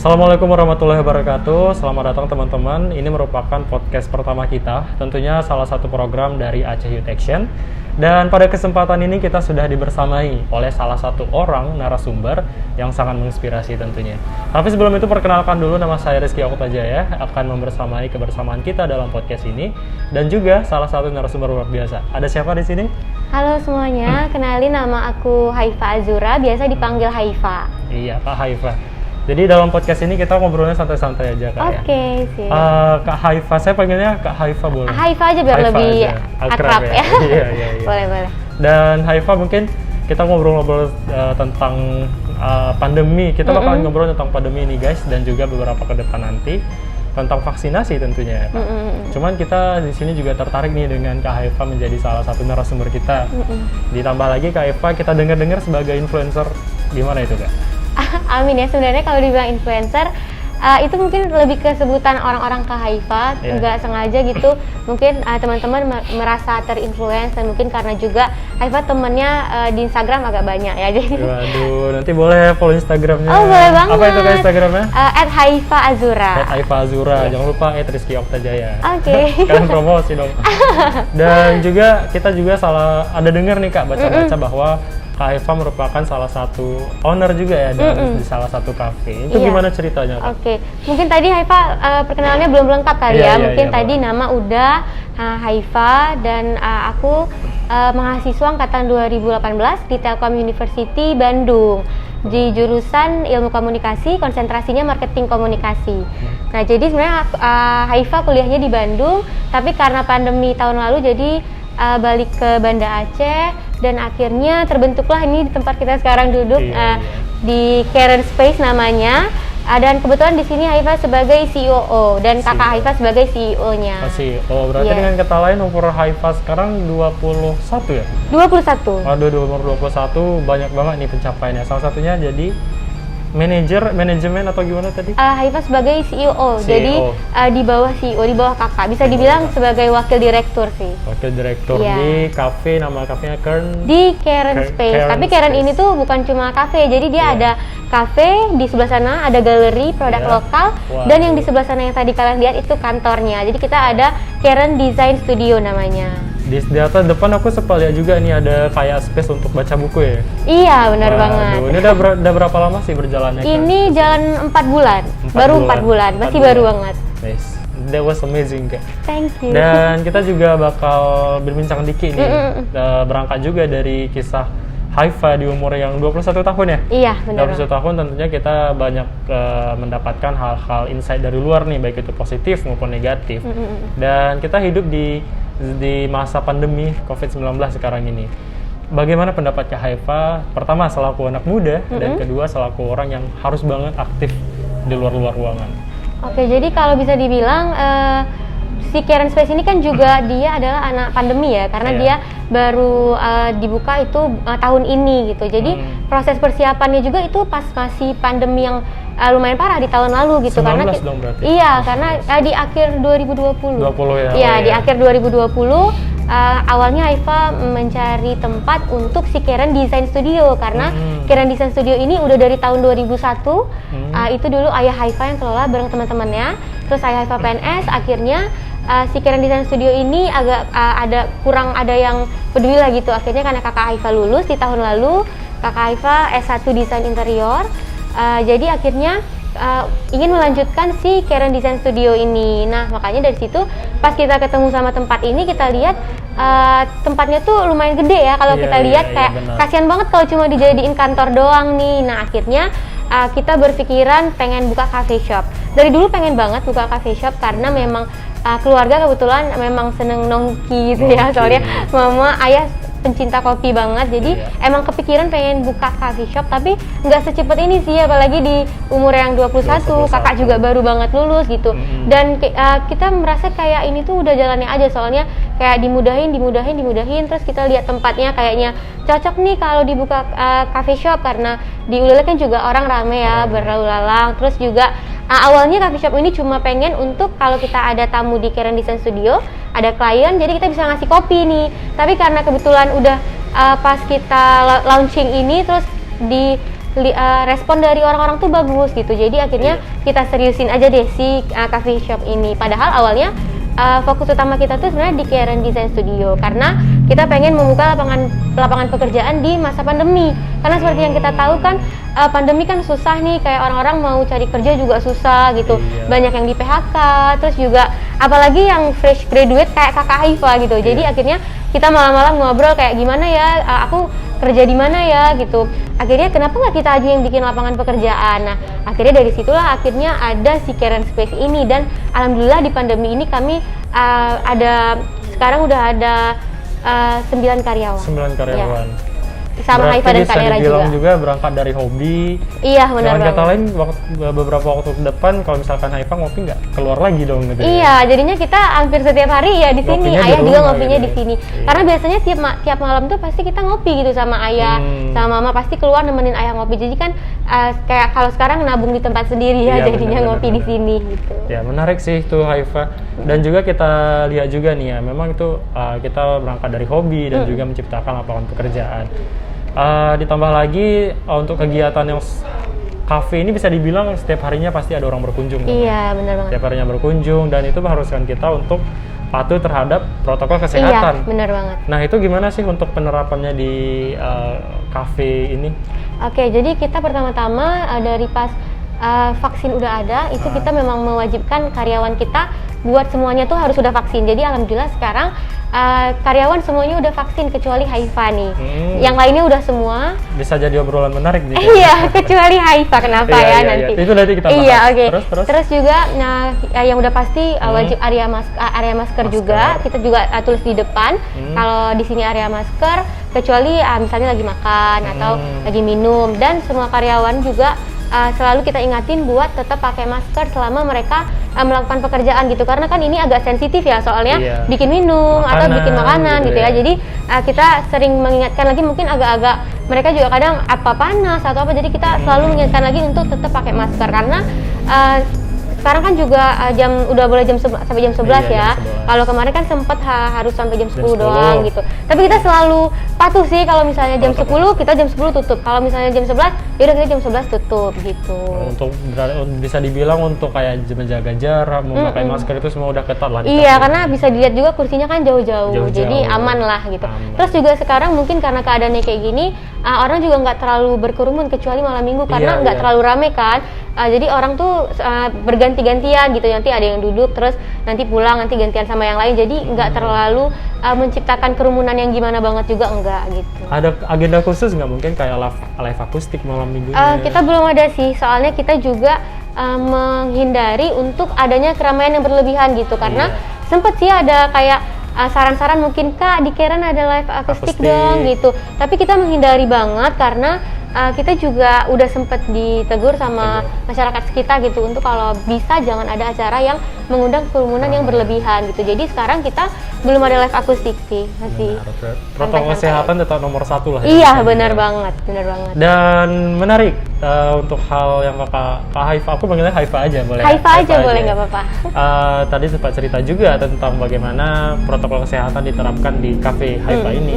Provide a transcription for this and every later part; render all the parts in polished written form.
Assalamualaikum warahmatullahi wabarakatuh. Selamat datang teman-teman. Ini merupakan podcast pertama kita, tentunya salah satu program dari Aceh Youth Action. Dan pada kesempatan ini kita sudah dibersamai oleh salah satu orang narasumber yang sangat menginspirasi tentunya. Tapi sebelum itu perkenalkan dulu, nama saya Rizky Oktajaya, akan membersamai kebersamaan kita dalam podcast ini dan juga salah satu narasumber luar biasa. Ada siapa di sini? Halo semuanya, kenalin nama aku Haifa Azura, biasa dipanggil Haifa. Iya, Kak Haifa. Jadi dalam podcast ini kita ngobrolnya santai-santai aja Kak. Oke, sih. Kak Haifa, saya panggilnya Kak Haifa boleh? Haifa aja biar Haifa lebih aja. akrab ya. Iya. Boleh. Dan Haifa, mungkin kita ngobrol-ngobrol tentang pandemi. Kita bakalan ngobrol tentang pandemi ini guys, dan juga beberapa ke depan nanti tentang vaksinasi tentunya ya Kak. Cuman kita di sini juga tertarik nih dengan Kak Haifa menjadi salah satu narasumber kita. Ditambah lagi Kak Haifa kita dengar-dengar sebagai influencer, gimana itu Kak? Amin ya, sebenarnya kalau dibilang influencer itu mungkin lebih ke sebutan orang-orang ke Haifa, nggak sengaja gitu. Mungkin teman-teman merasa terinfluence, dan mungkin karena juga Haifa temennya di Instagram agak banyak ya. Jadi waduh, nanti boleh follow Instagramnya. Oh boleh banget. Apa itu Kak Instagramnya? @haifaazura. @haifaazura. Jangan lupa @rizky Oktajaya. Oke. Kalian promosi dong. Dan juga kita juga ada dengar nih Kak, baca-baca bahwa Kak Haifa merupakan salah satu owner juga ya di salah satu kafe. Itu gimana ceritanya Kak? Oke, mungkin tadi Haifa perkenalannya belum lengkap kali ya. Mungkin tadi Pak. nama udah Haifa, dan aku mahasiswa angkatan 2018 di Telkom University Bandung di jurusan Ilmu Komunikasi, konsentrasinya Marketing Komunikasi. Nah, jadi sebenarnya Haifa kuliahnya di Bandung, tapi karena pandemi tahun lalu jadi balik ke Banda Aceh, dan akhirnya terbentuklah ini di tempat kita sekarang duduk, di Karen Space namanya. Dan kebetulan di sini Haifa sebagai CEO dan kakak Haifa sebagai CEO-nya. CEO, berarti dengan kata lain umur Haifa sekarang 21 ya? 21. Waduh, umur 21 banyak banget nih pencapaiannya. Salah satunya jadi manajemen atau gimana tadi? Haifa sebagai CEO, jadi di bawah CEO, di bawah kakak. Bisa dibilang sebagai wakil direktur sih. Wakil direktur di kafe, nama kafenya Karen? Di Karen Space. Tapi Karen ini tuh bukan cuma kafe, jadi dia ada kafe, di sebelah sana ada galeri produk lokal, dan yang di sebelah sana yang tadi kalian lihat itu kantornya. Jadi kita ada Karen Design Studio namanya. Di atas depan aku sempat lihat juga nih ada kayak space untuk baca buku ya? Iya, benar banget. Ini udah berapa lama sih berjalannya? Ini jalan 4 bulan. Baru 4 bulan, masih baru banget. Nice. That was amazing Kak. Thank you. Dan kita juga bakal berbincang dikit nih, berangkat juga dari kisah Haifa di umur yang 21 tahun ya? Iya, benar. 21 tahun tentunya kita banyak mendapatkan hal-hal insight dari luar nih, baik itu positif maupun negatif. Dan kita hidup di masa pandemi COVID-19 sekarang ini. Bagaimana pendapat Kak Haifa? Pertama, selaku anak muda, dan kedua, selaku orang yang harus banget aktif di luar ruangan. Oke, jadi kalau bisa dibilang si Karen Space ini kan juga dia adalah anak pandemi ya, karena dia baru dibuka itu tahun ini gitu. Jadi proses persiapannya juga itu pas masih pandemi yang lumayan parah di tahun lalu gitu, karena dong berarti. Iya, karena di akhir 2020. 20 ya. Iya, di akhir 2020 awalnya Haifa mencari tempat untuk si Karen Design Studio, karena Karen Design Studio ini udah dari tahun 2001. Itu dulu ayah Haifa yang kelola bareng teman-temannya. Terus ayah Haifa PNS, akhirnya si Karen Design Studio ini agak kurang ada yang peduli lah gitu. Akhirnya karena kakak Haifa lulus di tahun lalu, kakak Haifa S1 Desain Interior. Jadi akhirnya ingin melanjutkan si Karen Design Studio ini. Nah, makanya dari situ pas kita ketemu sama tempat ini, kita lihat tempatnya tuh lumayan gede ya. Kalau kita lihat kayak kasihan banget kalau cuma dijadiin kantor doang nih. Nah, akhirnya kita berpikiran pengen buka cafe shop. Dari dulu pengen banget buka cafe shop karena memang keluarga kebetulan memang seneng nongki gitu ya. Soalnya mama, ayah pencinta kopi banget, jadi emang kepikiran pengen buka coffee shop, tapi nggak secepat ini sih, apalagi di umur yang 21, kakak juga baru banget lulus gitu. Dan kita merasa kayak ini tuh udah jalannya aja, soalnya kayak dimudahin, terus kita lihat tempatnya kayaknya cocok nih kalau dibuka coffee shop, karena di Ulele kan juga orang rame ya, berlalu lalang. Terus juga awalnya coffee shop ini cuma pengen untuk kalau kita ada tamu di Karen Design Studio, ada klien, jadi kita bisa ngasih kopi nih. Tapi karena kebetulan udah pas kita launching ini, terus respon dari orang-orang tuh bagus gitu. Jadi akhirnya kita seriusin aja deh si coffee shop ini. Padahal awalnya fokus utama kita tuh sebenarnya di Karen Design Studio karena kita pengen membuka lapangan pekerjaan di masa pandemi. Karena seperti yang kita tahu kan pandemi kan susah nih, kayak orang-orang mau cari kerja juga susah gitu. Banyak yang di PHK, terus juga apalagi yang fresh graduate kayak Kakak Haifa gitu. Jadi akhirnya kita malam-malam ngobrol kayak gimana ya, aku kerja di mana ya gitu. Akhirnya kenapa nggak kita aja yang bikin lapangan pekerjaan. Nah akhirnya dari situlah akhirnya ada si Karen Space ini, dan alhamdulillah di pandemi ini kami sekarang udah ada 9 karyawan. 9 karyawan. Ya. Sama Haifa dan Kak Era juga berangkat dari hobi. Iya benar banget. Kata lain beberapa waktu ke depan kalau misalkan Haifa ngopi nggak keluar lagi dong gitu. Iya, jadinya kita hampir setiap hari ya di sini. Ayah juga ngopinya di sini. Karena biasanya tiap malam tuh pasti kita ngopi gitu sama ayah, sama mama pasti keluar nemenin ayah ngopi. Jadi kan kayak kalau sekarang nabung di tempat sendiri ya, jadinya ngopi di sini gitu. Ya menarik sih tuh Haifa. Dan juga kita lihat juga nih ya, memang itu kita berangkat dari hobi dan juga menciptakan lapangan pekerjaan. Ditambah lagi untuk kegiatan yang kafe ini bisa dibilang setiap harinya pasti ada orang berkunjung. Iya, benar banget. Setiap harinya berkunjung, dan itu mengharuskan kita untuk patuh terhadap protokol kesehatan. Iya, benar banget. Nah, itu gimana sih untuk penerapannya di kafe ini? Oke, jadi kita pertama-tama dari pas vaksin udah ada, itu kita memang mewajibkan karyawan kita buat semuanya tuh harus sudah vaksin. Jadi alhamdulillah sekarang karyawan semuanya udah vaksin kecuali Haifa nih. Yang lainnya udah semua. Bisa jadi obrolan menarik nih. Iya, kecuali Haifa. Kenapa nanti? Itu nanti kita bahas. Iya, oke. Terus juga yang udah pasti wajib area masker juga. Kita juga tulis di depan kalau di sini area masker, kecuali misalnya lagi makan atau lagi minum, dan semua karyawan juga selalu kita ingatin buat tetap pakai masker selama mereka melakukan pekerjaan gitu, karena kan ini agak sensitif ya soalnya bikin minum atau bikin makanan gitu ya. Jadi kita sering mengingatkan lagi, mungkin agak-agak mereka juga kadang apa panas atau apa, jadi kita selalu mengingatkan lagi untuk tetap pakai masker karena sekarang kan juga udah boleh sampai jam 11 ya. Kalau kemarin kan sempat harus sampai jam 10 doang gitu. Tapi kita selalu patuh sih, kalau misalnya jam 10 kita jam 10 tutup. Kalau misalnya jam 11, yaudah kita jam 11 tutup gitu. Untuk bisa dibilang untuk kayak menjaga jarak, memakai masker itu semua udah ketat lah. Iya, karena bisa dilihat juga kursinya kan jauh-jauh. Jadi aman lah gitu. Terus juga sekarang mungkin karena keadaannya kayak gini, orang juga nggak terlalu berkerumun kecuali malam minggu karena nggak terlalu rame kan. Jadi orang tuh berganti-gantian gitu, nanti ada yang duduk terus nanti pulang, nanti gantian sama yang lain, jadi nggak terlalu menciptakan kerumunan yang gimana banget juga, enggak gitu. Ada agenda khusus nggak, mungkin kayak live akustik malam minggunya? Kita belum ada sih, soalnya kita juga menghindari untuk adanya keramaian yang berlebihan gitu, karena sempet sih ada kayak saran-saran mungkin Kak di Karen ada live akustik dong gitu, tapi kita menghindari banget karena kita juga udah sempet ditegur sama masyarakat sekitar gitu untuk kalau bisa jangan ada acara yang mengundang kerumunan yang berlebihan gitu. Jadi sekarang kita belum ada live akustik sih, masih. Protokol kesehatan tetap nomor 1 lah. Iya, benar banget, benar banget. Dan menarik untuk hal yang Kak Haifa, aku panggilnya Haifa aja boleh? Haifa aja boleh, nggak apa-apa. Tadi sempat cerita juga tentang bagaimana protokol kesehatan diterapkan di cafe Haifa ini.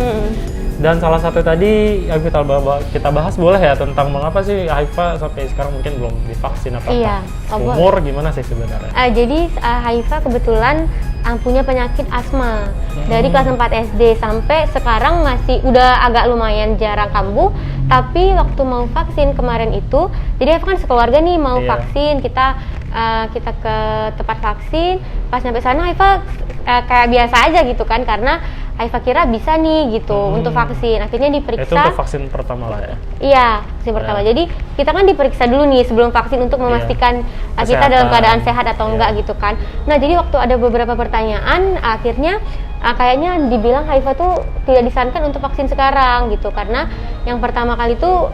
Dan salah satu tadi yang kita bahas boleh ya, tentang mengapa sih Haifa sampai sekarang mungkin belum divaksin apa-apa. Iya, umur gimana sih sebenarnya? Jadi Haifa kebetulan punya penyakit asma dari kelas 4 SD sampai sekarang masih udah agak lumayan jarang kambuh, tapi waktu mau vaksin kemarin itu, jadi Haifa kan sekeluarga nih mau vaksin, kita ke tempat vaksin, pas nyampe sana Haifa kayak biasa aja gitu kan, karena Haifa kira bisa nih gitu untuk vaksin. Akhirnya diperiksa. Itu untuk vaksin pertama lah ya? Iya, vaksin pertama. Jadi kita kan diperiksa dulu nih sebelum vaksin untuk memastikan kita dalam keadaan sehat atau enggak gitu kan. Nah jadi waktu ada beberapa pertanyaan, akhirnya kayaknya dibilang Haifa tuh tidak disarankan untuk vaksin sekarang gitu, karena yang pertama kali tuh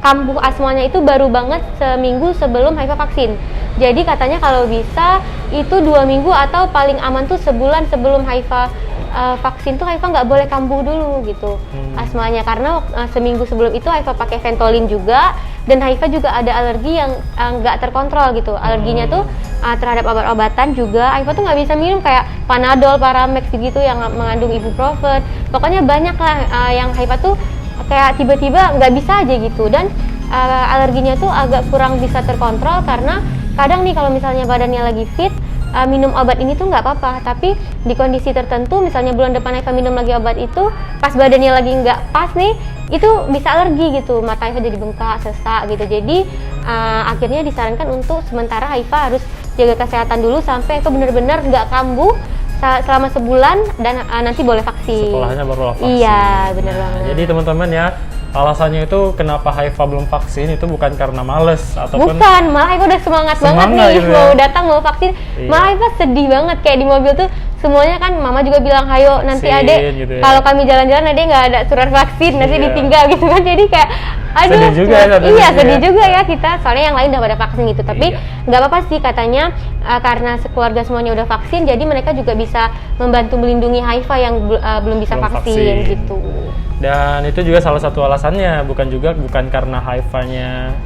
kambuh asmanya itu baru banget seminggu sebelum Haifa vaksin. Jadi katanya kalau bisa itu 2 minggu atau paling aman tuh sebulan sebelum Haifa vaksin tuh Haifa nggak boleh kambuh dulu gitu asmanya, karena seminggu sebelum itu Haifa pakai Ventolin juga, dan Haifa juga ada alergi yang nggak terkontrol gitu. Alerginya tuh terhadap obat-obatan juga. Haifa tuh nggak bisa minum kayak Panadol, Paramex gitu yang mengandung ibuprofen. Pokoknya banyak lah yang Haifa tuh kayak tiba-tiba nggak bisa aja gitu. Dan alerginya tuh agak kurang bisa terkontrol, karena kadang nih kalau misalnya badannya lagi fit, minum obat ini tuh nggak apa-apa, tapi di kondisi tertentu misalnya bulan depan Haifa minum lagi obat itu, pas badannya lagi nggak pas nih, itu bisa alergi gitu, mata Haifa jadi bengkak, sesak gitu. Jadi akhirnya disarankan untuk sementara Haifa harus jaga kesehatan dulu sampai Haifa benar-benar nggak kambuh selama sebulan, dan nanti boleh vaksin. Setelahnya baru vaksin. Iya, benar banget. Jadi teman-teman ya, alasannya itu kenapa Haifa belum vaksin itu bukan karena males ataupun bukan, malah Haifa udah semangat banget nih gitu mau ya. datang mau vaksin. Iya. Malah Haifa sedih banget, kayak di mobil tuh semuanya kan mama juga bilang, hayo nanti Vaksin, adek gitu ya. kalau kami jalan-jalan adek nggak ada surat vaksin, nanti Iya. ditinggal gitu kan. Jadi kayak aduh, Sedih juga ya satu iya sisi sedih ya. juga ya kita, soalnya yang lain udah pada vaksin gitu. Tapi Iya. nggak apa-apa sih katanya, karena sekeluarga semuanya udah vaksin, jadi mereka juga bisa membantu melindungi Haifa yang belum bisa Belum vaksin vaksin. gitu. Dan itu juga salah satu alasannya, bukan karena Haifanya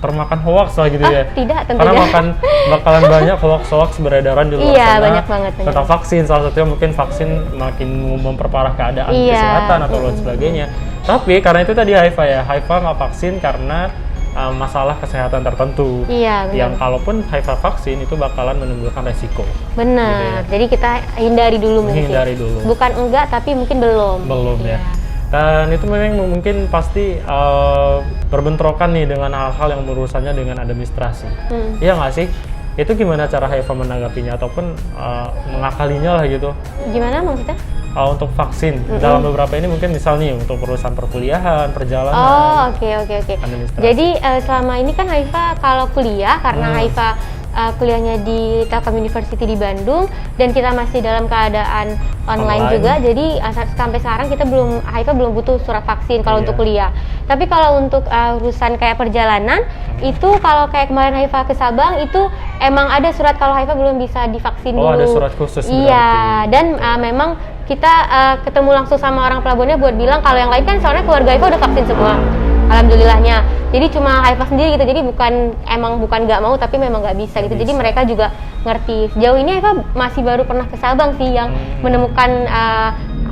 termakan hoax lah gitu ya. Tidak, tentunya. Karena bakalan banyak hoax beredaran di luar Iya, sana banyak banget. tentang vaksin. Salah satunya mungkin vaksin makin memperparah keadaan Iya. kesehatan atau lain sebagainya. Tapi karena itu tadi Haifa nggak vaksin karena masalah kesehatan tertentu. Iya, benar. Yang kalaupun Haifa vaksin itu bakalan menimbulkan resiko. Benar, Gitu ya. jadi kita hindari dulu mungkin. Hindari dulu. Bukan enggak, tapi mungkin belum. Belum Iya. ya. Dan itu memang mungkin pasti berbentrokan nih dengan hal-hal yang berurusannya dengan administrasi. Iya nggak sih? Itu gimana cara Haifa menanggapinya ataupun mengakalinya lah gitu? Gimana maksudnya? Untuk vaksin dalam beberapa ini mungkin misal nih untuk urusan perkuliahan, perjalanan. Oh, oke. Administrasi. Jadi selama ini kan Haifa kalau kuliah, karena Haifa kuliahnya di Telkom University di Bandung, dan kita masih dalam keadaan online juga, jadi sampai sekarang Haifa belum butuh surat vaksin kalau untuk kuliah. Tapi kalau untuk urusan kayak perjalanan, itu kalau kayak kemarin Haifa ke Sabang, itu emang ada surat kalau Haifa belum bisa divaksin dulu. Oh, ada surat khusus Iya, berarti. dan memang kita ketemu langsung sama orang pelabuhannya buat bilang kalau yang lain kan soalnya keluarga Haifa udah vaksin semua, alhamdulillahnya. Jadi cuma Haifa sendiri gitu, jadi bukan nggak mau, tapi memang nggak bisa gitu. Jadi mereka juga ngerti. Sejauh ini Haifa masih baru pernah ke Sabang sih yang menemukan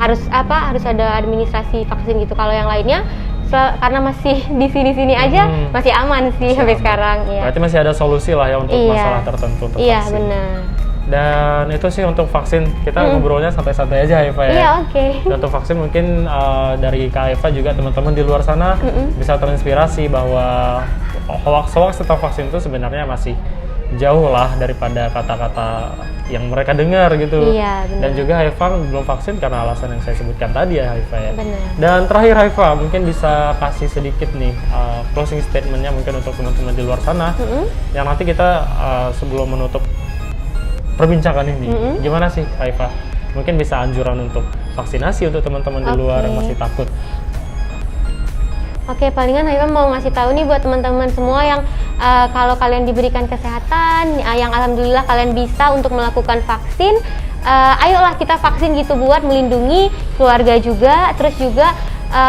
harus ada administrasi vaksin gitu. Kalau yang lainnya karena masih di sini aja masih aman sih sampai sekarang. Ya. Berarti masih ada solusi lah ya untuk masalah tertentu untuk Iya, vaksin. benar. Dan itu sih untuk vaksin, kita ngobrolnya santai-santai aja Haifa ya. Iya, oke. Dan untuk vaksin mungkin dari Kak Haifa juga teman-teman di luar sana bisa terinspirasi bahwa hoax tentang vaksin itu sebenarnya masih jauh lah daripada kata-kata yang mereka dengar gitu. Iya, benar. Dan juga Haifa belum vaksin karena alasan yang saya sebutkan tadi ya Haifa ya. Benar. Dan terakhir Haifa mungkin bisa kasih sedikit nih closing statementnya mungkin untuk teman-teman di luar sana yang nanti kita sebelum menutup perbincangan ini, gimana sih Haifa? Mungkin bisa anjuran untuk vaksinasi untuk teman-teman di luar yang masih takut. Oke, palingan Haifa mau ngasih tahu nih buat teman-teman semua yang kalau kalian diberikan kesehatan, yang alhamdulillah kalian bisa untuk melakukan vaksin, ayolah kita vaksin gitu buat melindungi keluarga juga, terus juga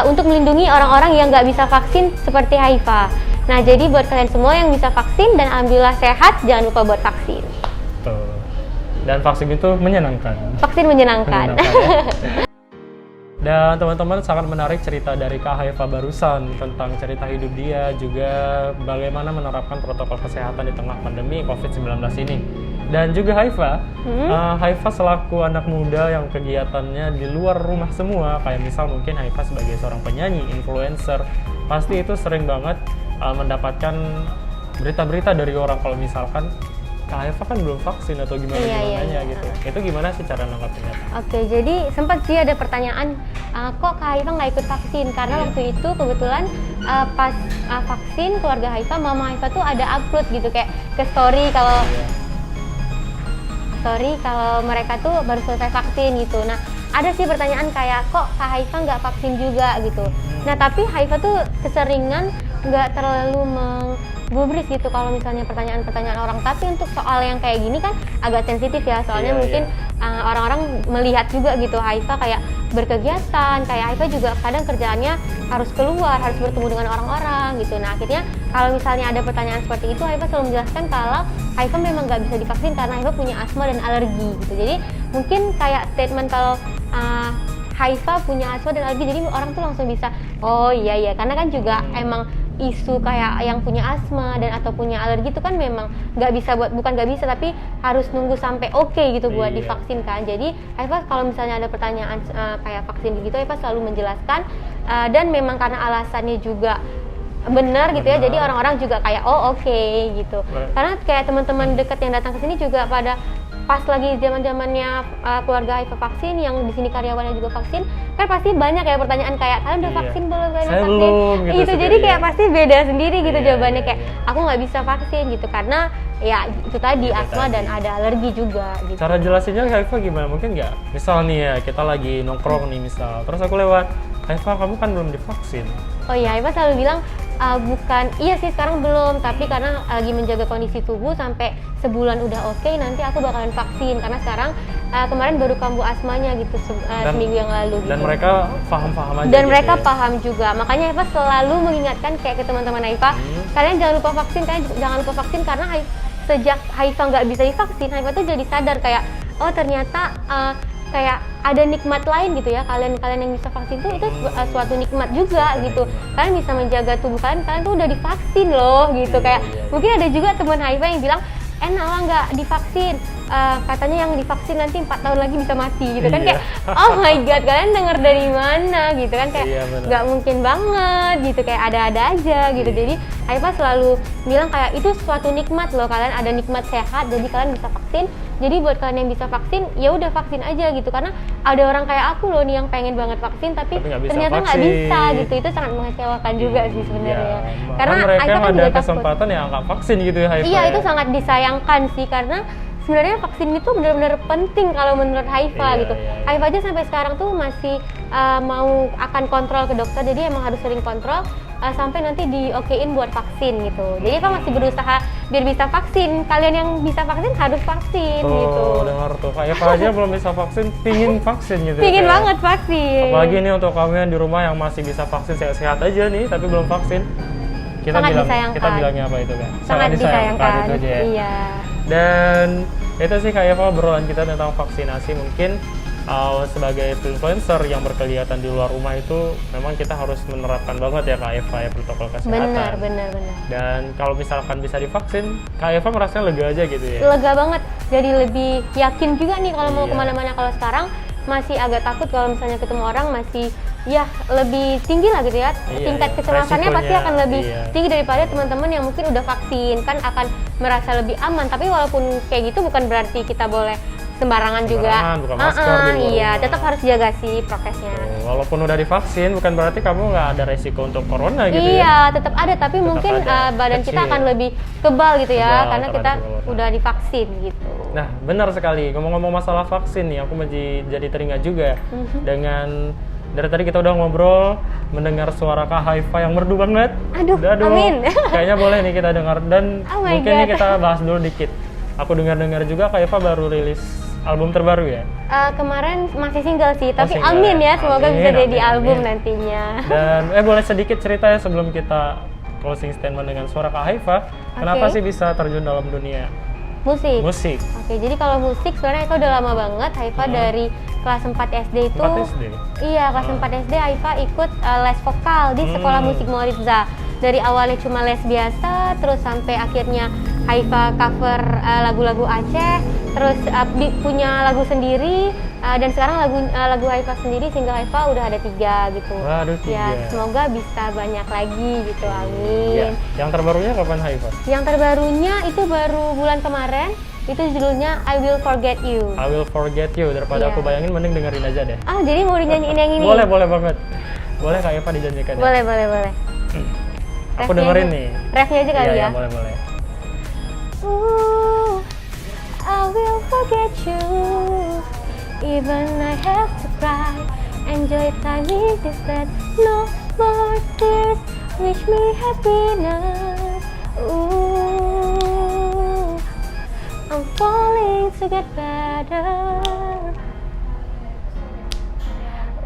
untuk melindungi orang-orang yang nggak bisa vaksin seperti Haifa. Nah, jadi buat kalian semua yang bisa vaksin dan alhamdulillah sehat, jangan lupa buat vaksin. Tuh. Dan vaksin itu menyenangkan. Vaksin menyenangkan. Ya. Dan teman-teman sangat menarik cerita dari Kak Haifa barusan tentang cerita hidup dia, juga bagaimana menerapkan protokol kesehatan di tengah pandemi COVID-19 ini. Dan juga Haifa selaku anak muda yang kegiatannya di luar rumah semua, kayak misal mungkin Haifa sebagai seorang penyanyi, influencer, pasti itu sering banget mendapatkan berita-berita dari orang kalau misalkan Kak Haifa kan belum vaksin atau gimana gitu. Itu gimana sih cara nanggapinnya? Oke, jadi sempat sih ada pertanyaan, kok Kak Haifa nggak ikut vaksin? Karena waktu itu kebetulan pas vaksin keluarga Haifa, mama Haifa tuh ada upload gitu kayak ke story kalau mereka tuh baru selesai vaksin gitu. Nah, ada sih pertanyaan kayak kok Kak Haifa nggak vaksin juga gitu. Nah, tapi Haifa tuh keseringan nggak terlalu gubris gitu kalau misalnya pertanyaan-pertanyaan orang. Tapi untuk soal yang kayak gini kan agak sensitif ya, soalnya mungkin orang-orang melihat juga gitu Haifa kayak berkegiatan, kayak Haifa juga kadang kerjaannya harus keluar, harus bertemu dengan orang-orang gitu. Nah, akhirnya kalau misalnya ada pertanyaan seperti itu, Haifa selalu menjelaskan kalau Haifa memang nggak bisa divaksin karena Haifa punya asma dan alergi gitu. Jadi mungkin kayak statement kalau Haifa punya asma dan alergi, jadi orang tuh langsung bisa, oh iya, karena kan juga emang isu kayak yang punya asma dan atau punya alergi itu kan memang nggak bisa bukan nggak bisa tapi harus nunggu sampai oke gitu buat divaksin kan. Jadi Haifa kalau misalnya ada pertanyaan kayak vaksin gitu, Haifa selalu menjelaskan dan memang karena alasannya juga benar gitu ya, jadi orang-orang juga kayak oke gitu. Karena kayak teman-teman dekat yang datang ke sini juga pada pas lagi zaman-zamannya keluarga Haifa vaksin, yang di sini karyawannya juga vaksin, kan pasti banyak ya pertanyaan kayak kalian udah vaksin belum, kalian saya vaksin belum, gitu jadi kayak pasti beda sendiri gitu jawabannya kayak iya. aku nggak bisa vaksin gitu karena ya itu tadi asma dan ada alergi juga gitu. Cara jelasinnya Haifa gimana? Mungkin nggak, misal nih ya kita lagi nongkrong nih misal, terus aku lewat, Haifa kamu kan belum divaksin. Oh iya, Haifa selalu bilang bukan, iya sih sekarang belum, tapi karena lagi menjaga kondisi tubuh sampai sebulan udah oke, nanti aku bakalan vaksin karena sekarang kemarin baru kambuh asmanya gitu seminggu yang lalu gitu. Dan mereka paham-paham aja. Dan gitu mereka ya? paham juga, makanya Haifa selalu mengingatkan kayak ke teman-teman Haifa, kalian jangan lupa vaksin, karena sejak Haifa nggak bisa divaksin, Haifa tuh jadi sadar kayak oh ternyata kayak ada nikmat lain gitu ya, kalian yang bisa vaksin tuh itu suatu nikmat juga gitu. Kalian bisa menjaga tubuh kalian tuh udah divaksin loh gitu. Kayak mungkin ada juga teman Haifa yang bilang enak lah nggak divaksin, katanya yang divaksin nanti 4 tahun lagi bisa mati gitu kan. Kayak oh my god, kalian denger dari mana gitu kan, kayak nggak mungkin banget gitu, kayak ada-ada aja gitu. Jadi Haifa selalu bilang kayak itu suatu nikmat loh, kalian ada nikmat sehat jadi kalian bisa vaksin. Jadi buat kalian yang bisa vaksin, ya udah vaksin aja gitu. Karena ada orang kayak aku loh nih yang pengen banget vaksin tapi ternyata nggak bisa gitu. Itu sangat mengecewakan juga sih sebenarnya. Karena mereka kan ada kesempatan yang nggak vaksin gitu ya Haifa. Iya, itu sangat disayangkan sih karena sebenarnya vaksin itu benar-benar penting kalau menurut Haifa gitu. Haifa aja sampai sekarang tuh masih mau akan kontrol ke dokter, jadi emang harus sering kontrol sampai nanti diokein buat vaksin gitu. Jadi Haifa masih berusaha biar bisa vaksin. Kalian yang bisa vaksin harus vaksin gitu. Dengar tuh, Haifa aja belum bisa vaksin, pingin vaksin gitu. Pingin banget vaksin. Apalagi nih untuk kamu yang di rumah yang masih bisa vaksin sehat-sehat aja nih, tapi belum vaksin. Kita bilangnya apa itu kan? Sangat disayangkan. Itu aja ya. Iya. Dan itu sih kayak obrolan kita tentang vaksinasi. Mungkin sebagai influencer yang berkegiatan di luar rumah itu memang kita harus menerapkan banget ya Kak Eva ya protokol kesehatan. Benar. Dan kalau misalkan bisa divaksin, Kak Eva merasa lega aja gitu ya? Lega banget, jadi lebih yakin juga nih kalau mau kemana-mana. Kalau sekarang masih agak takut kalau misalnya ketemu orang, masih ya lebih tinggi lah gitu ya, tingkat kecemasannya pasti akan lebih tinggi daripada teman-teman yang mungkin udah vaksin, kan akan merasa lebih aman. Tapi walaupun kayak gitu bukan berarti kita boleh sembarangan juga. Buka masker tetap harus jaga sih prokesnya. Walaupun udah divaksin bukan berarti kamu nggak ada resiko untuk corona gitu ya? Iya, tetap ada, tapi tetap mungkin badan kita akan lebih kebal gitu ya, karena kita udah divaksin gitu. Nah, benar sekali. Ngomong-ngomong masalah vaksin nih, aku jadi teringat juga dengan dari tadi kita udah ngobrol, mendengar suara Kak Haifa yang merdu banget. Aduh, amin. Kayaknya boleh nih kita dengar dan mungkin nih kita bahas dulu dikit. Aku dengar juga Kak Haifa baru rilis album terbaru ya? Kemarin masih single sih, tapi amin ya, semoga bisa jadi album nantinya. Dan boleh sedikit cerita ya sebelum kita closing statement dengan suara Kak Haifa, kenapa sih bisa terjun dalam dunia musik? Oke, jadi kalau musik sebenarnya itu udah lama banget. Haifa dari kelas 4 SD itu. 4 SD? Iya, kelas 4 SD Haifa ikut les vokal di sekolah musik Mauritza. Dari awalnya cuma les biasa, terus sampai akhirnya Haifa cover lagu-lagu Aceh, terus punya lagu sendiri, dan sekarang lagu Haifa sendiri, single Haifa udah ada 3 gitu. Waduh, 3. Ya, semoga bisa banyak lagi gitu, amin. Yang terbarunya kapan Haifa? Yang terbarunya itu baru bulan kemarin, itu judulnya I Will Forget You. I Will Forget You, daripada aku bayangin mending dengerin aja deh. Jadi mau dinyanyiin yang ini? Boleh banget. Boleh Kak Haifa dijanjikan ya? Boleh. Aku dengerin nih. Refnya aja kali ya? Iya, boleh. Ooh, I will forget you, even I have to cry. Enjoy time in this bed, no more tears. Wish me happiness. Ooh, I'm falling to get better.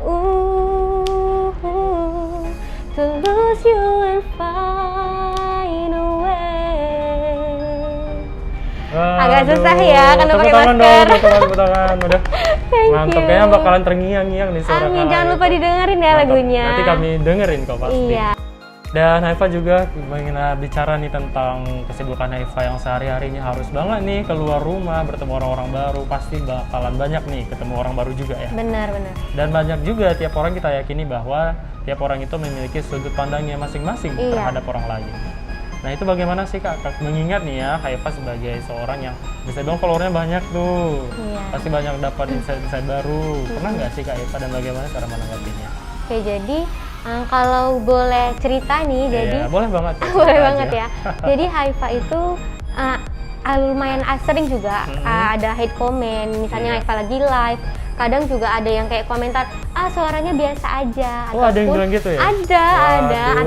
Ooh, to lose you and find a way. Agak susah ya karena pakai masker. Tepuk tangan. Udah. Mantap, kayaknya bakalan terngiang-ngiang nih suara. Amin, jangan lupa didengerin ya lagunya. Nanti kami dengerin kok pasti. Iya. Dan Haifa juga ingin bicara nih tentang kesibukan Haifa yang sehari-harinya harus banget nih keluar rumah, bertemu orang-orang baru, pasti bakalan banyak nih ketemu orang baru juga ya. Benar. Dan banyak juga tiap orang kita yakini bahwa tiap orang itu memiliki sudut pandangnya masing-masing terhadap orang lain. Nah itu bagaimana sih Kak? Mengingat nih ya Haifa sebagai seorang yang bisa bilang followernya banyak tuh, pasti banyak dapat insight-insight baru. Pernah nggak sih Kak Haifa dan bagaimana cara menanggapinya? Oke, jadi kalau boleh cerita nih, jadi boleh banget. Boleh banget ya. Jadi Haifa itu lumayan sering juga ada hate comment, misalnya Haifa lagi live, kadang juga ada yang kayak komentar, suaranya biasa aja, ataupun ada yang bilang gitu ya? Ada,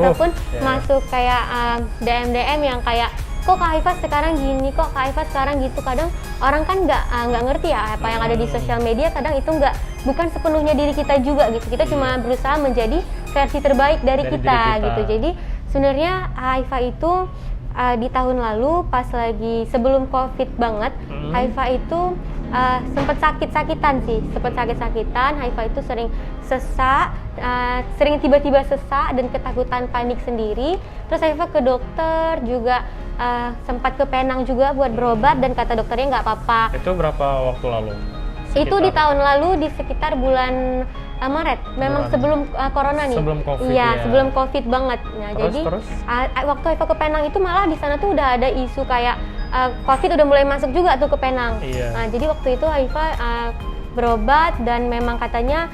ataupun masuk kayak DM yang kayak, kok Kak Haifa sekarang gini, kok Kak Haifa sekarang gitu. Kadang orang kan nggak ngerti ya apa yang ada di sosial media, kadang itu bukan sepenuhnya diri kita juga gitu. Kita cuma berusaha menjadi versi terbaik dari kita gitu. Jadi sebenarnya Haifa itu di tahun lalu pas lagi sebelum COVID banget, Haifa itu sempat sakit-sakitan. Haifa itu sering sesak, sering tiba-tiba sesak dan ketakutan, panik sendiri. Terus Haifa ke dokter juga, sempat ke Penang juga buat berobat dan kata dokternya nggak apa-apa. Itu berapa waktu lalu? Itu di tahun lalu di sekitar bulan Maret, memang sebelum corona nih. Sebelum COVID. Iya, sebelum COVID banget. Nah, terus? Waktu Haifa ke Penang itu malah di sana tuh udah ada isu kayak COVID udah mulai masuk juga tuh ke Penang. Nah, jadi waktu itu Haifa berobat dan memang katanya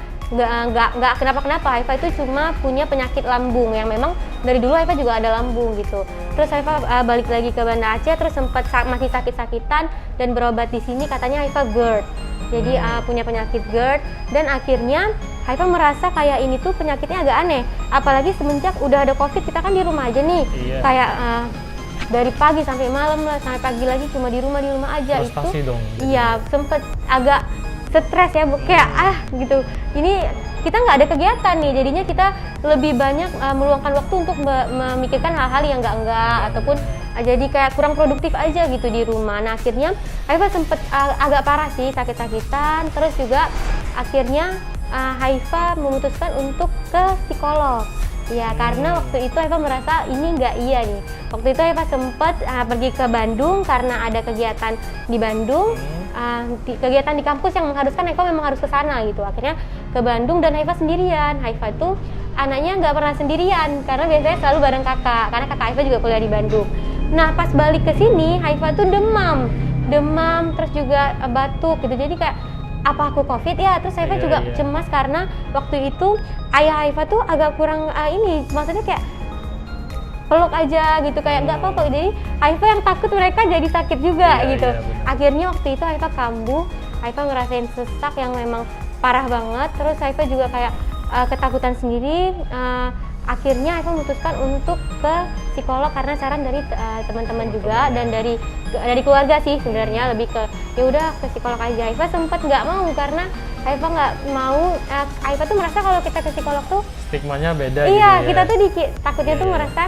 nggak kenapa-kenapa. Haifa itu cuma punya penyakit lambung yang memang dari dulu Haifa juga ada lambung gitu. Terus Haifa balik lagi ke Banda Aceh, terus sempat masih sakit-sakitan dan berobat di sini, katanya Haifa GERD. Jadi punya penyakit GERD, dan akhirnya Haifa merasa kayak ini tuh penyakitnya agak aneh. Apalagi semenjak udah ada COVID, kita kan di rumah aja nih. Kayak dari pagi sampai malam lah, sampai pagi lagi cuma di rumah aja. Frustasi itu dong. Iya, sempet agak stres ya, kayak gitu. Ini kita nggak ada kegiatan nih, jadinya kita lebih banyak meluangkan waktu untuk memikirkan hal-hal yang enggak ataupun jadi kayak kurang produktif aja gitu di rumah. Nah, akhirnya Haifa sempet agak parah sih, sakit-sakitan. Terus juga akhirnya Haifa memutuskan untuk ke psikolog. Ya, karena waktu itu Haifa merasa ini nggak iya nih. Waktu itu Haifa sempat pergi ke Bandung karena ada kegiatan di Bandung, kegiatan di kampus yang mengharuskan Haifa memang harus ke sana gitu. Akhirnya ke Bandung dan Haifa sendirian. Haifa itu anaknya nggak pernah sendirian karena biasanya selalu bareng kakak, karena kakak Haifa juga kuliah di Bandung. Nah, pas balik ke sini Haifa tuh demam terus juga batuk gitu. Jadi kayak, apa aku COVID ya? Terus Haifa juga cemas karena waktu itu ayah Haifa tuh agak kurang maksudnya kayak peluk aja gitu, kayak nggak apa-apa. Jadi Haifa yang takut mereka jadi sakit juga gitu. Akhirnya waktu itu Haifa kambuh, Haifa ngerasain sesak yang memang parah banget. Terus Haifa juga kayak ketakutan sendiri. Akhirnya Haifa memutuskan untuk ke psikolog karena saran dari teman-teman juga dan dari keluarga sih sebenarnya, lebih ke ya udah ke psikolog aja. Haifa sempat nggak mau karena Haifa nggak mau. Haifa tuh merasa kalau kita ke psikolog tuh stigmanya beda. Iya, gitu kita tuh takutnya tuh merasa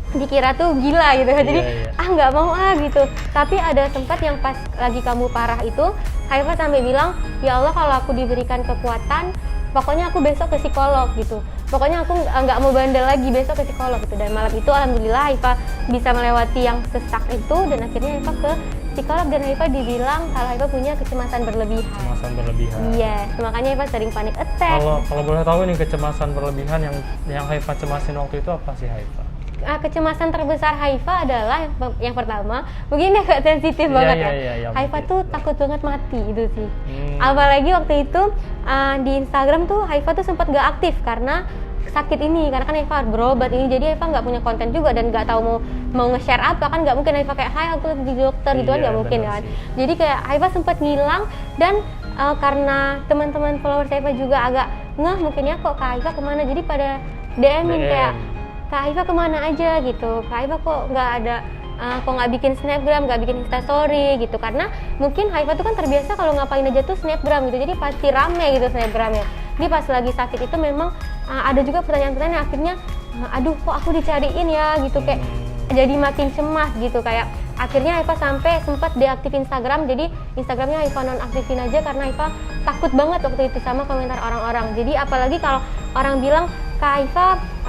dikira tuh gila gitu. Jadi nggak mau gitu. Tapi ada sempat yang pas lagi kamu parah itu, Haifa sampai bilang, ya Allah, kalau aku diberikan kekuatan, pokoknya aku besok ke psikolog gitu. Pokoknya aku nggak mau bandel lagi, besok ke psikolog gitu. Dan malam itu alhamdulillah Haifa bisa melewati yang sesak itu, dan akhirnya Haifa ke psikolog dan Haifa dibilang kalau Haifa punya kecemasan berlebihan. Iya, makanya Haifa sering panic attack. Kalau boleh tahu nih, kecemasan berlebihan yang Haifa cemasin waktu itu apa sih Haifa? Kecemasan terbesar Haifa adalah yang pertama, mungkin agak sensitif banget ya. Haifa tuh takut banget mati itu sih. Apalagi waktu itu di Instagram tuh Haifa tuh sempat gak aktif karena sakit ini, karena kan Haifa berobat ini, jadi Haifa nggak punya konten juga dan nggak tahu mau nge-share apa, kan nggak mungkin Haifa kayak hai aku di dokter gitu kan, nggak mungkin kan. Jadi kayak Haifa sempat ngilang, dan karena teman-teman followers Haifa juga agak ngeh mungkin ya, kok Kak Haifa kemana, jadi pada DM-in kayak Kak Haifa kemana aja gitu, Kak Haifa kok nggak ada, kok nggak bikin snapgram, nggak bikin instastory gitu, karena mungkin Haifa tuh kan terbiasa kalau ngapain aja tuh snapgram gitu, jadi pasti rame gitu snapgramnya. Jadi pas lagi sakit itu memang ada juga pertanyaan-pertanyaan yang akhirnya, aduh kok aku dicariin ya gitu, kayak jadi makin cemas gitu. Kayak akhirnya Haifa sampai sempat deaktif Instagram, jadi Instagramnya Haifa nonaktifin aja karena Haifa takut banget waktu itu sama komentar orang-orang. Jadi apalagi kalau orang bilang Kak Haifa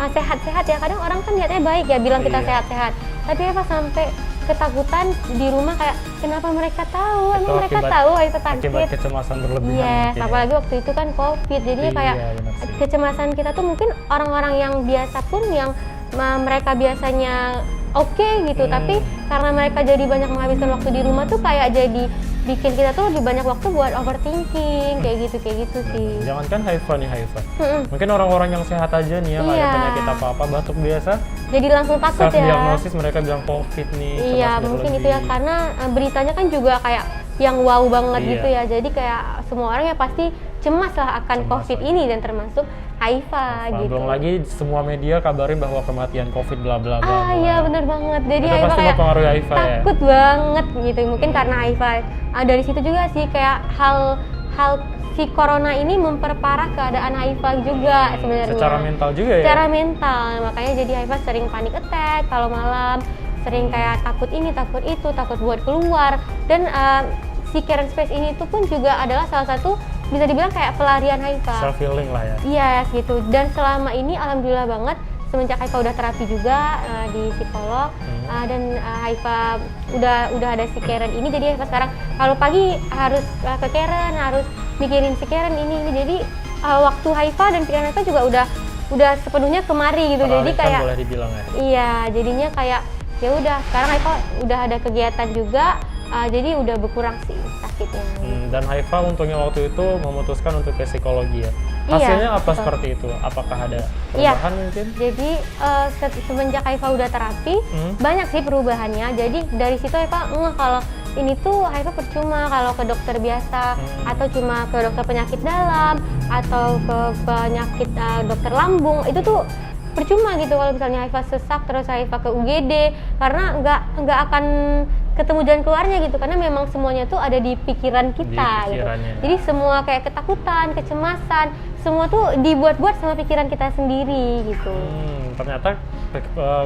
sehat-sehat ya. Kadang orang kan niatnya baik ya, bilang kita sehat-sehat. Tapi Haifa sampai ketakutan di rumah kayak kenapa mereka tahu? Emang mereka tahu Haifa sakit? Akibat kecemasan berlebihan. Yes, apalagi waktu itu kan COVID. Jadi kayak kecemasan kita tuh mungkin orang-orang yang biasa pun yang mereka biasanya oke gitu, tapi karena mereka jadi banyak menghabiskan waktu di rumah tuh kayak jadi bikin kita tuh lebih banyak waktu buat overthinking kayak gitu sih. Jangankan Haifa nih mungkin orang-orang yang sehat aja nih ya, nggak ada penyakit apa-apa, batuk biasa jadi langsung takut ya. Diagnosis mereka bilang COVID nih. Iya mungkin itu ya, karena beritanya kan juga kayak yang wow banget gitu ya, jadi kayak semua orang ya pasti cemas lah akan COVID ini dan termasuk Haifa gitu. Belum lagi semua media kabarin bahwa kematian COVID bla bla bla. Iya benar banget. Jadi itu Haifa pasti kayak mempengaruhi Haifa takut banget gitu. Mungkin karena Haifa dari situ juga sih kayak hal si corona ini memperparah keadaan Haifa juga sebenarnya. Secara mental juga ya. Secara mental, makanya jadi Haifa sering panic attack kalau malam, sering kayak takut ini, takut itu, takut buat keluar. Dan si Care and Space ini tuh pun juga adalah salah satu bisa dibilang kayak pelarian Haifa. Self healing lah ya. Yes gitu. Dan selama ini alhamdulillah banget semenjak Haifa udah terapi juga di psikolog dan Haifa udah ada si Karen ini, jadi Haifa sekarang kalau pagi harus ke Karen, harus mikirin si Karen ini. Jadi waktu Haifa dan pikiran Haifa juga udah sepenuhnya kemari gitu. Jadi kayak boleh dibilang ya. Iya, jadinya kayak ya udah sekarang Haifa udah ada kegiatan juga. Jadi udah berkurang sih sakitnya. Dan Haifa untungnya waktu itu memutuskan untuk ke psikologi ya. Hasilnya apa seperti itu? Apakah ada perubahan mungkin? Jadi semenjak Haifa udah terapi, banyak sih perubahannya. Jadi dari situ Haifa kalau ini tuh Haifa percuma kalau ke dokter biasa atau cuma ke dokter penyakit dalam atau ke penyakit dokter lambung, itu tuh percuma gitu kalau misalnya Haifa sesak terus Haifa ke UGD, karena nggak akan ketemu jalan keluarnya gitu, karena memang semuanya tuh ada di pikiran kita gitu. Jadi semua kayak ketakutan, kecemasan, semua tuh dibuat-buat sama pikiran kita sendiri gitu. Ternyata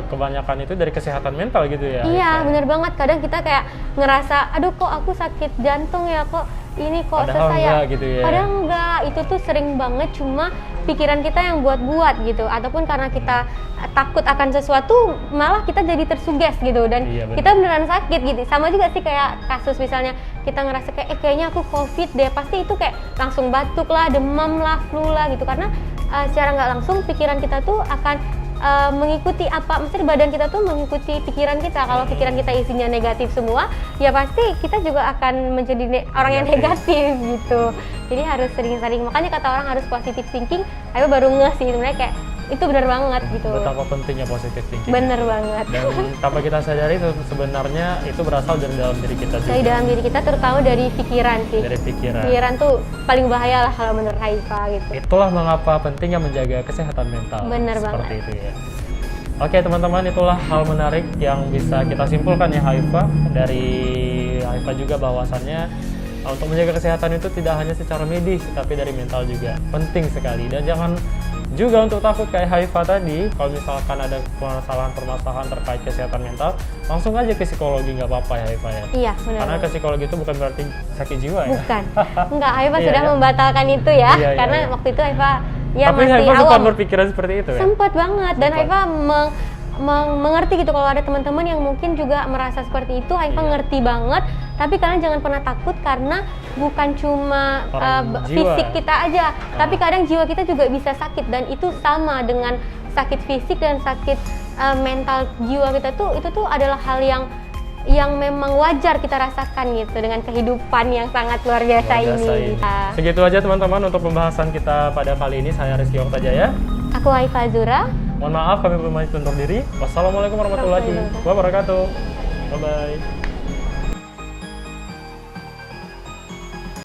kebanyakan itu dari kesehatan mental gitu ya. Iya benar banget, kadang kita kayak ngerasa aduh kok aku sakit jantung ya, kok ini kok padahal saya gitu ya. Padahal enggak, itu tuh sering banget cuma pikiran kita yang buat-buat gitu, ataupun karena kita takut akan sesuatu malah kita jadi tersuges gitu dan kita beneran sakit gitu. Sama juga sih kayak kasus misalnya kita ngerasa kayak kayaknya aku COVID deh, pasti itu kayak langsung batuk lah, demam lah, flu lah gitu, karena secara nggak langsung pikiran kita tuh akan mengikuti mesti badan kita tuh mengikuti pikiran kita. Kalau pikiran kita isinya negatif semua, ya pasti kita juga akan menjadi orang yang negatif gitu. Jadi harus sering-sering, makanya kata orang harus positive thinking. Ayo baru ngeh sih sebenarnya kayak itu benar banget gitu. Betapa pentingnya positive thinking. Bener banget. Dan tanpa kita sadari sebenarnya itu berasal dari dalam diri kita juga. Dari dalam diri kita, terutama dari pikiran sih. Dari pikiran. Pikiran tuh paling bahaya lah kalau menurut Haifa gitu. Itulah mengapa pentingnya menjaga kesehatan mental. Bener seperti banget. itu ya. Oke teman-teman, itulah hal menarik yang bisa kita simpulkan ya Haifa. Dari Haifa juga bahwasannya untuk menjaga kesehatan itu tidak hanya secara medis, tapi dari mental juga penting sekali. Dan jangan juga untuk takut kayak Haifa tadi, kalau misalkan ada permasalahan terkait kesehatan mental, langsung aja ke psikologi, nggak apa-apa ya Haifa ya? Iya, benar. Karena ke psikologi itu bukan berarti sakit jiwa ya? Bukan, enggak, Haifa sudah membatalkan itu ya, karena waktu itu Haifa tapi masih Haifa awam. sempat berpikiran seperti itu ya? Sempat banget, dan Haifa mengerti gitu kalau ada teman-teman yang mungkin juga merasa seperti itu. Haifa ngerti banget, tapi kalian jangan pernah takut karena bukan cuma fisik kita aja, tapi kadang jiwa kita juga bisa sakit, dan itu sama dengan sakit fisik dan sakit mental jiwa kita tuh, itu tuh adalah hal yang memang wajar kita rasakan gitu dengan kehidupan yang sangat luar biasa ini. Segitu aja teman-teman untuk pembahasan kita pada kali ini. Saya Rizky Oktajaya. Aku Haifa Azura. Mohon maaf kami pamit undur diri. Wassalamualaikum warahmatullahi wabarakatuh. Bye bye.